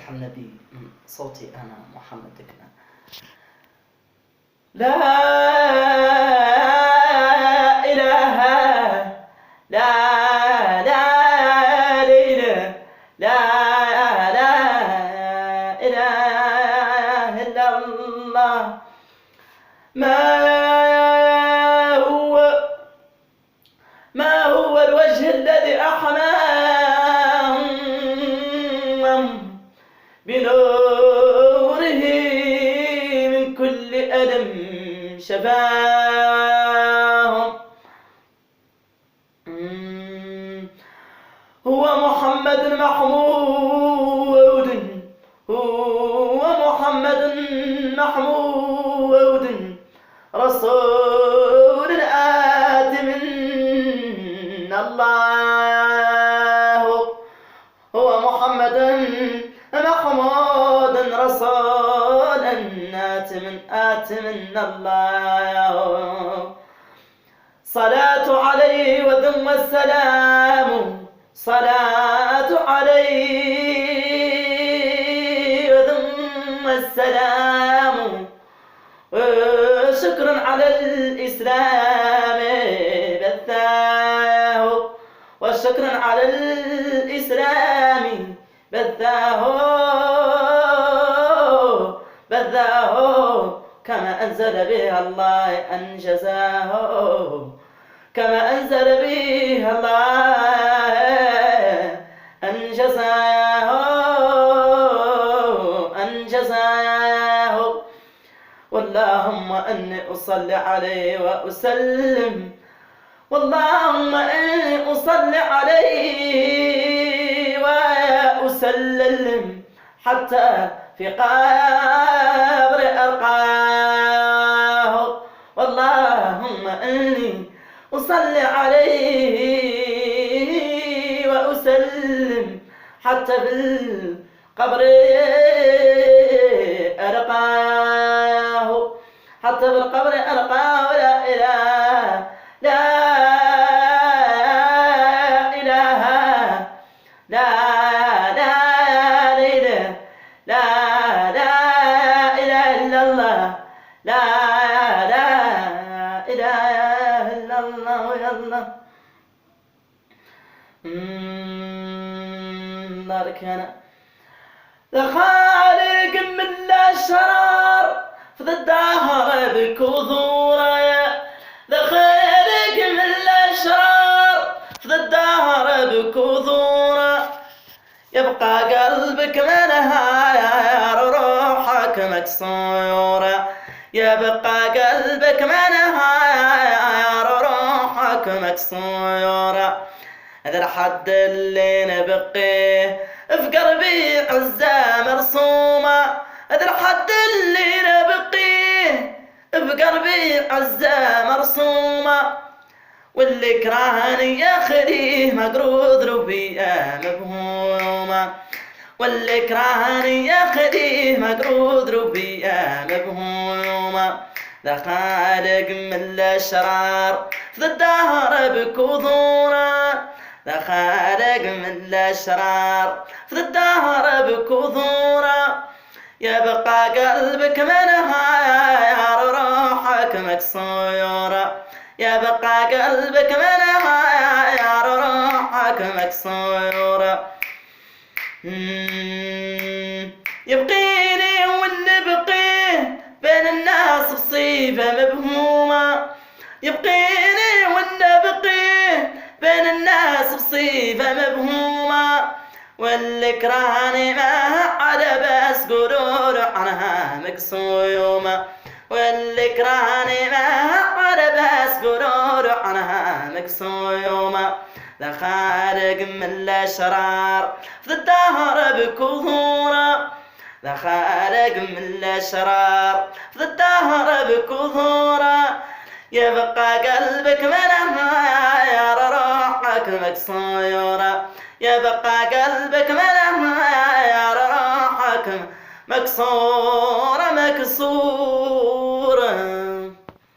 مدح النبي من صوتي أنا محمد دقنا. لا إله لا لا إله لا لا إله إلا الله. ما هو الوجه الذي أحماهم بنوره من كل ألم شفاهم. هو محمد محمود، هو محمد محمود رسول آت من الله. هو محمد محمود رسول آت من الله. صلاة عليه وثم السلام، صلاة عليه وثم السلام. شكرا على الإسلام بثاه، وشكرا على الإسلام بثاه كما أنزل به الله أنجزاه، كما أنزل به الله أنجزاه. واللهم أني أصلي عليه وأسلم، واللهم أني أصلي عليه وأسلم حتى في قبر ألقاه. واللهم أني أصلي عليه وأسلم حتى في القبر ألقاه، حتى في القبر ألقاه. لا إله لا إله لا لا إله لا لا إله إلا الله. لا لا إله إلا الله. يا الله بارك أنا لخالق من الأشرار في الدهر بكثورة، لخالق من الأشرار في الدهر بكثورة. يبقى قلبك منهار روحك مكسورة، يبقى قلبك منهار روحك مكسورة. هذا الحد اللي نبقيه في قلبي عزة مرسومة، هذا الحد اللي نبقيه في قلبي عزة مرسومة. واللي كرهني ياخذيه مقروض ربيئة مبهومة، واللي كرهني ياخذيه مقروض ربيئة مبهومة. ذا خالق من الأشرار في الدهر بكثورة، ذا خالق من الأشرار في الدهر بكثورة. يبقى قلبك منهار روحك مكسورة، يبقى قلبك منهار روحك مكسورة. يبقيني واللي بقيه بين الناس بصيفة مبهومة، يبقيني واللي بقيه بين الناس بصيفة مبهومة. واللي كرهني ما على بس قرور عنها مكسومة، واللي كرهني ما على بس قرور عنها مكسومة. ذا خالق من الأشرار في الدهر بكثورة، ذا خالق من الأشرار في الدهر بكثورة. يبقى قلبك منهار روحك مكسورة، يبقى قلبك منهار روحك مكسورة مكسورة.